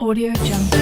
Audio Jungle.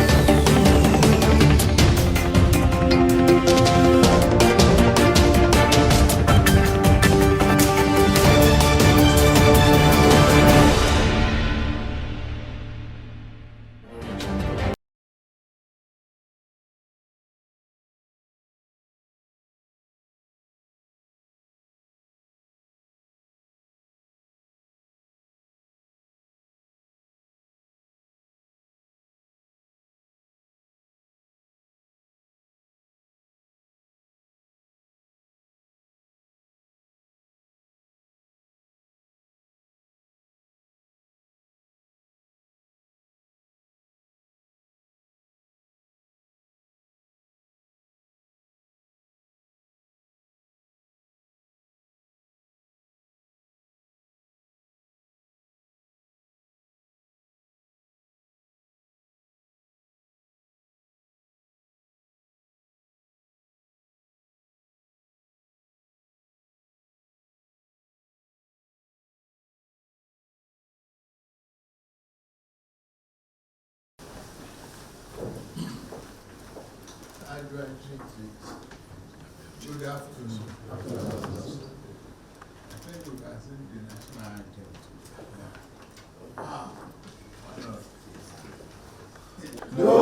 Good afternoon. I think we can sing the national anthem. Why not? No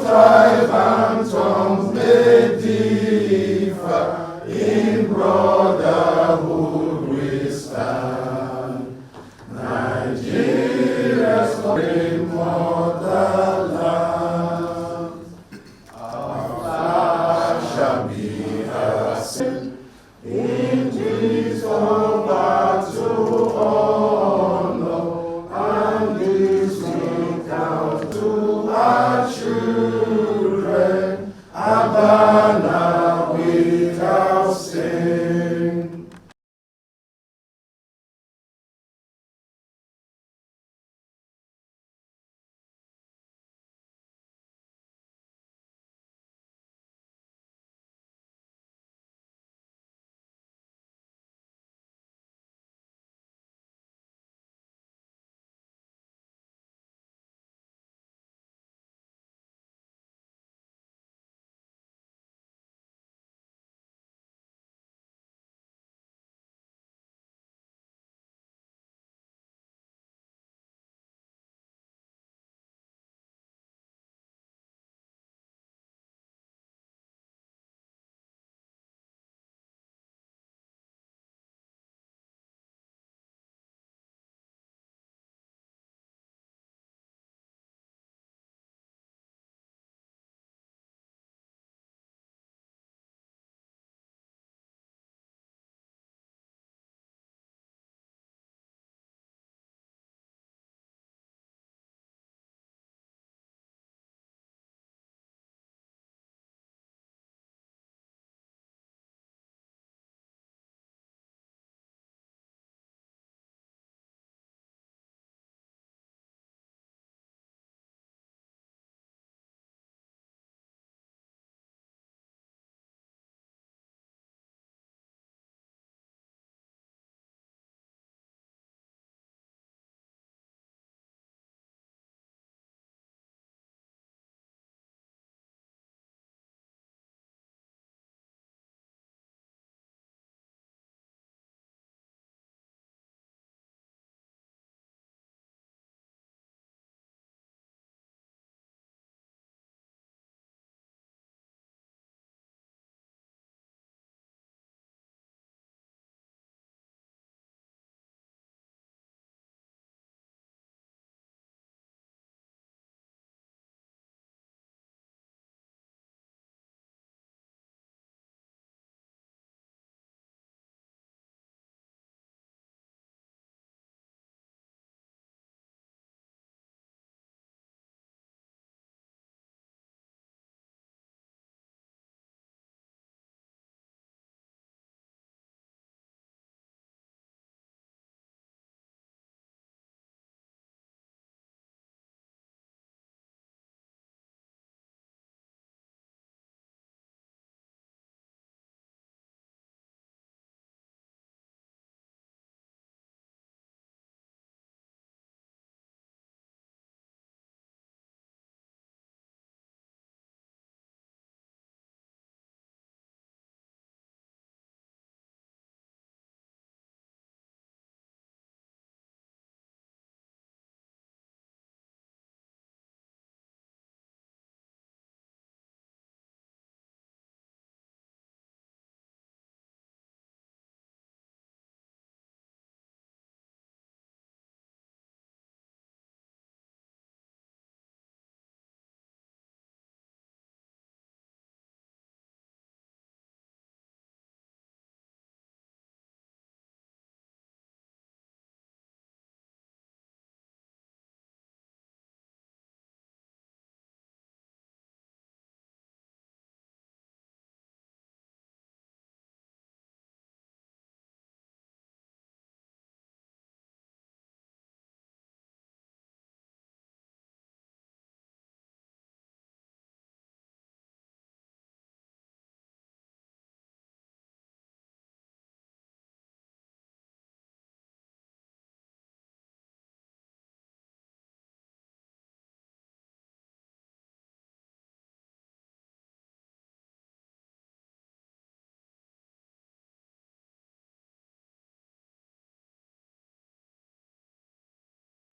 tribe and tongue may differ, in brotherhood we stand. Nigeria's great motherland, our flag shall be her sin. Indeed, for battle honor, and this will count to our children, a banner without stain.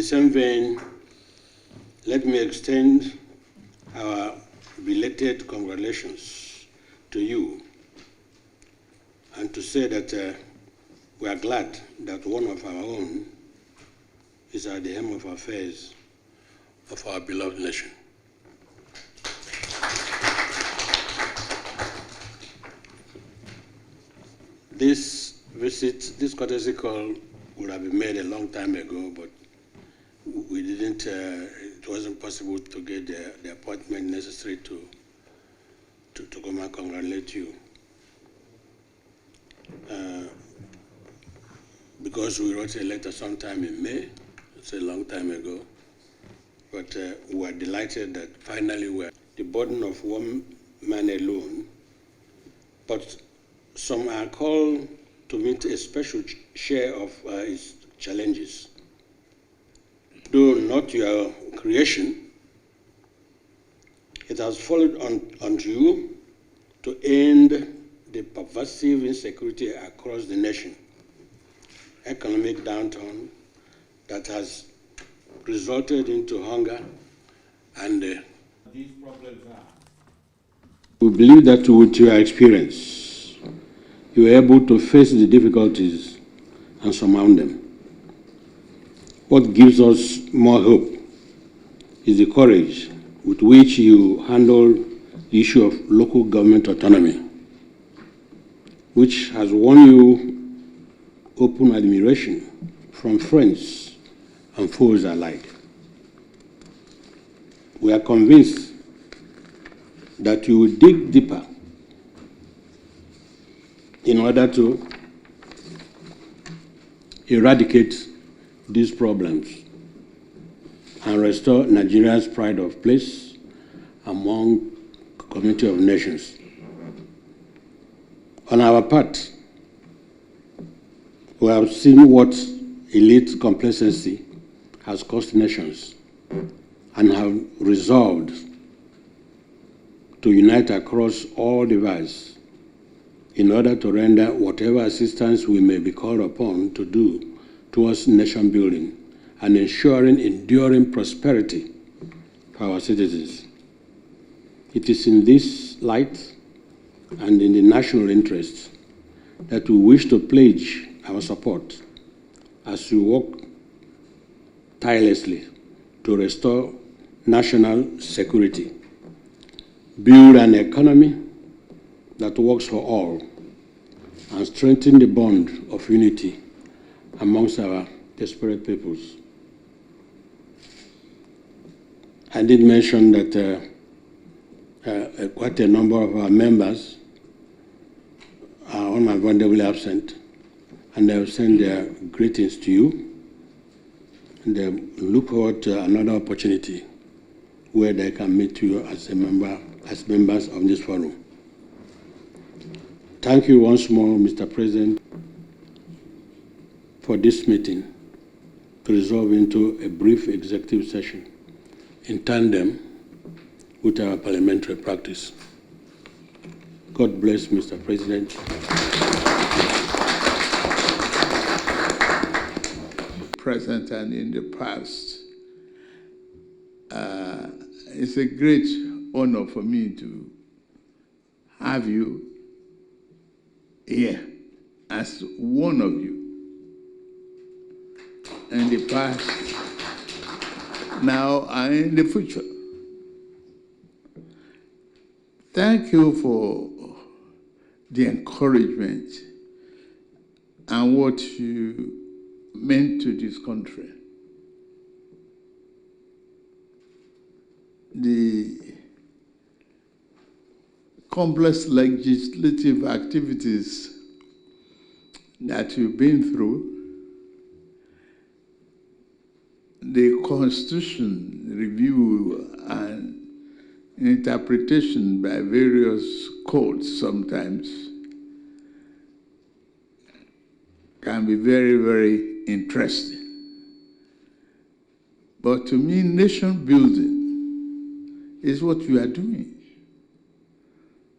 the same vein, let me extend our belated congratulations to you and to say that we are glad that one of our own is at the helm of affairs of our beloved nation. This visit, this courtesy call would have been made a long time ago, but we didn't, it wasn't possible to get the appointment necessary to come and congratulate you. Because we wrote a letter sometime in May, it's a long time ago, but we are delighted that finally we're the burden of one man alone, but some are called to meet a special share of its challenges. Though not your creation, it has fallen onto you to end the pervasive insecurity across the nation, economic downturn that has resulted into hunger and these problems are. We believe that with your experience, you are able to face the difficulties and surmount them. What gives us more hope is the courage with which you handle the issue of local government autonomy, which has won you open admiration from friends and foes alike. We are convinced that you will dig deeper in order to eradicate these problems and restore Nigeria's pride of place among community of nations. On our part, we have seen what elite complacency has cost nations and have resolved to unite across all divides in order to render whatever assistance we may be called upon to do towards nation building and ensuring enduring prosperity for our citizens. It is in this light and in the national interest that we wish to pledge our support as we work tirelessly to restore national security, build an economy that works for all, and strengthen the bond of unity amongst our disparate peoples. I did mention that quite a number of our members are unavoidably absent, and they have sent their greetings to you, and they look forward to another opportunity where they can meet you as members of this forum. Thank you once more, Mr. President, for this meeting to resolve into a brief executive session in tandem with our parliamentary practice. God bless, Mr. President. Present and in the past. It's a great honor for me to have you here as one of you in the past, now, and in the future. Thank you for the encouragement and what you meant to this country. The complex legislative activities that you've been through, the Constitution review and interpretation by various courts sometimes can be very, very interesting. But to me, nation building is what you are doing,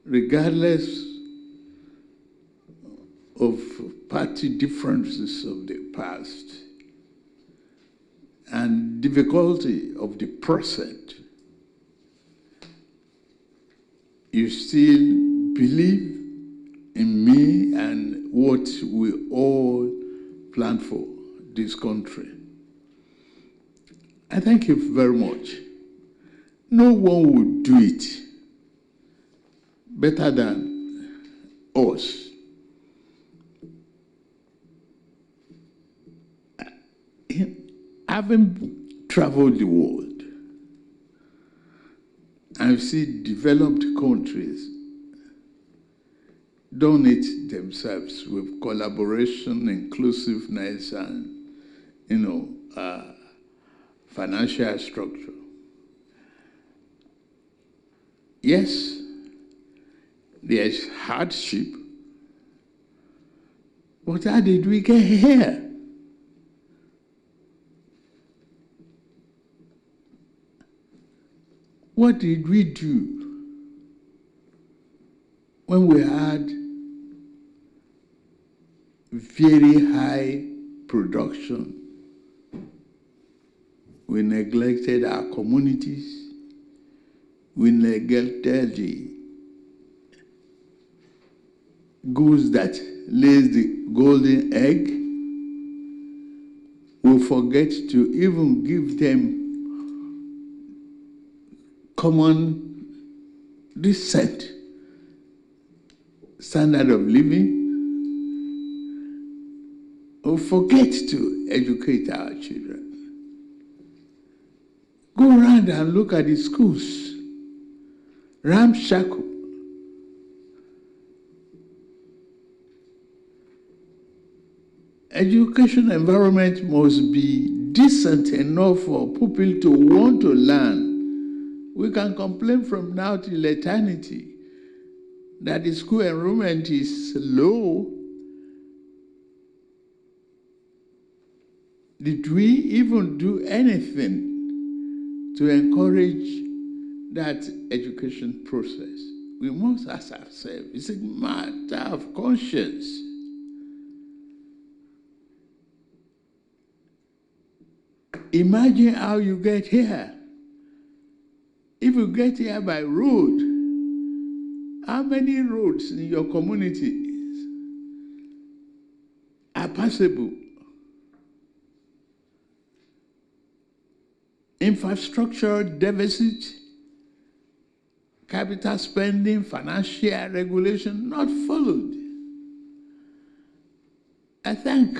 regardless of party differences of the past. and difficulty of the present, you still believe in me and what we all plan for this country. I thank you very much. No one would do it better than us. Having traveled the world, I've seen developed countries done it themselves with collaboration, inclusiveness, and financial structure. Yes, there's hardship, but how did we get here? What did we do when we had very high production? We neglected our communities. We neglected the goose that lays the golden egg. We forget to even give them common, decent standard of living. We forget to educate our children. Go around and look at the schools. Ramshackle. Education environment must be decent enough for people to want to learn. We can complain from now till eternity that the school enrollment is low. Did we even do anything to encourage that education process? We must ask ourselves, it's a matter of conscience. Imagine how you get here. If you get here by road, how many roads in your community are passable? Infrastructure deficit, capital spending, financial regulation not followed. I think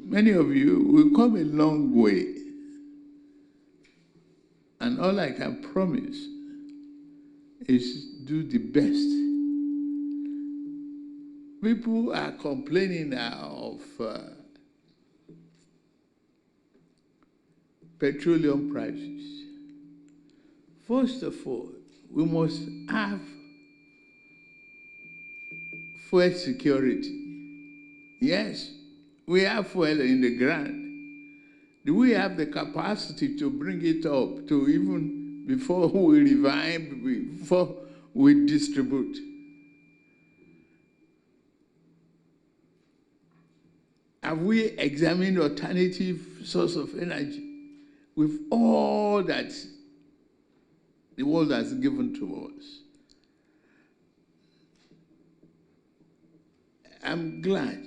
many of you will come a long way. And all I can promise is do the best. People are complaining now of petroleum prices. First of all, we must have fuel security. Yes, we have fuel in the ground. Do we have the capacity to bring it up to even before we revive, before we distribute? Have we examined alternative source of energy with all that the world has given to us? I'm glad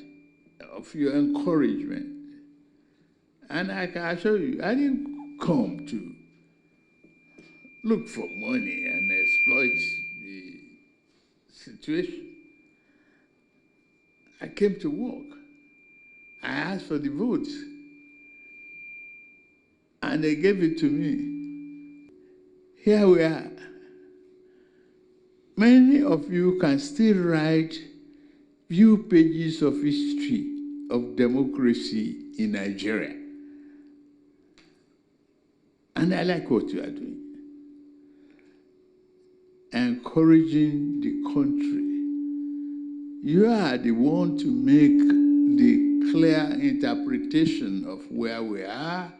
of your encouragement. And I can assure you, I didn't come to look for money and exploit the situation. I came to work. I asked for the votes. And they gave it to me. Here we are. Many of you can still write few pages of history of democracy in Nigeria. And I like what you are doing. Encouraging the country. You are the one to make the clear interpretation of where we are,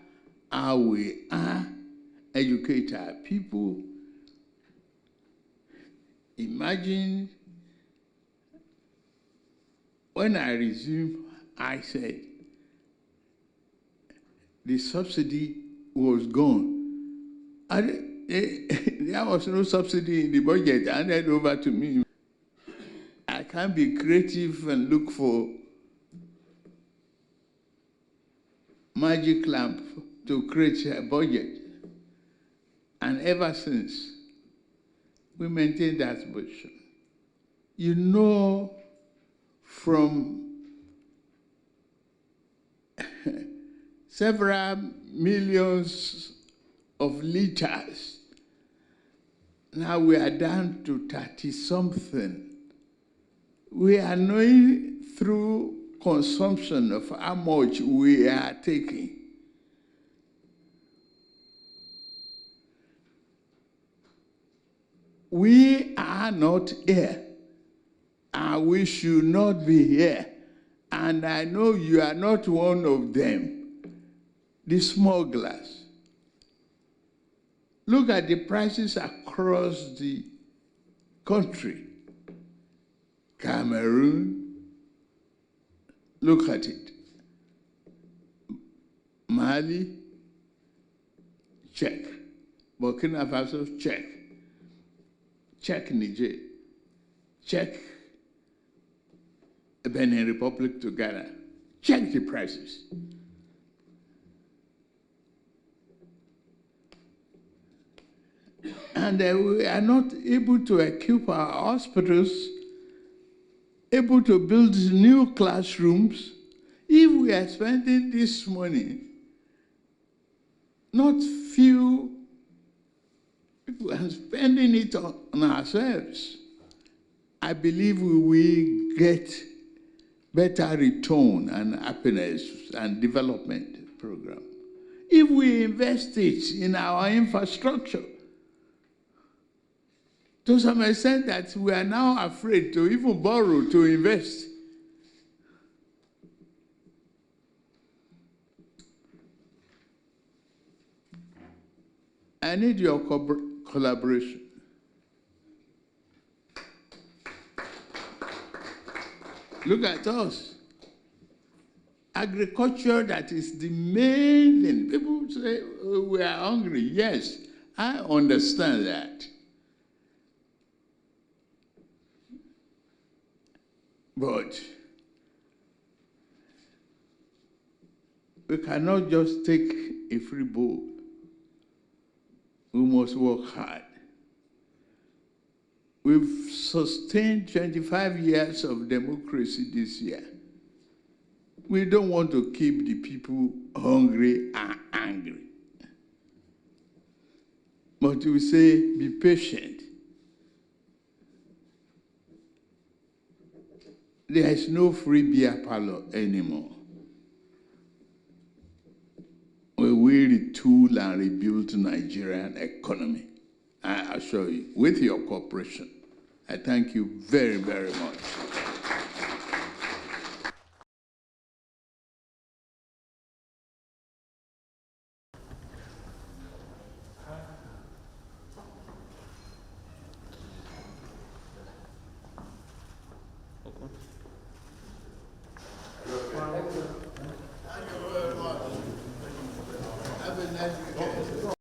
how we are, educate our people. Imagine when I resumed, I said, the subsidy was gone. And there was no subsidy in the budget handed over to me. I can't be creative and look for magic lamp to create a budget. And ever since, we maintain that position. You know, from several millions of liters, now we are down to 30-something. We are knowing through consumption of how much we are taking. We are not here, and we should not be here. And I know you are not one of them, the smugglers. Look at the prices across the country. Cameroon, look at it. Mali, check. Burkina Faso, check. Check Niger. Check Benin Republic to Ghana. Check the prices. And we are not able to equip our hospitals, able to build new classrooms. If we are spending this money, not few people are spending it on ourselves, I believe we will get better return and happiness and development program if we invest it in our infrastructure. To some extent that we are now afraid to even borrow to invest. I need your collaboration. Look at us. Agriculture, that is the main thing. People say, oh, we are hungry. Yes, I understand that. But we cannot just take a free bowl. We must work hard. We've sustained 25 years of democracy this year. We don't want to keep the people hungry and angry. But we say, be patient. There is no free beer parlor anymore. We will retool and rebuild the Nigerian economy, I assure you, with your cooperation. I thank you very, very much. Have a nice weekend.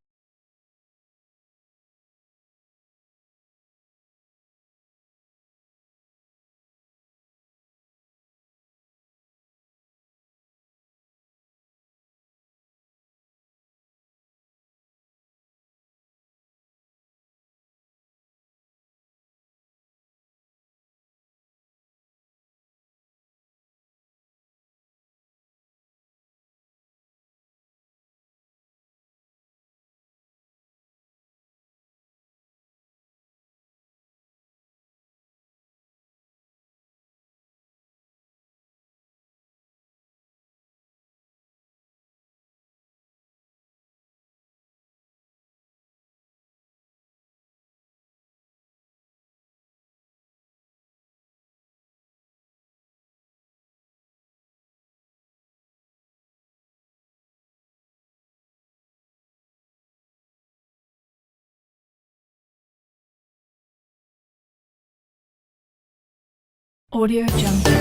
Audio Jungle.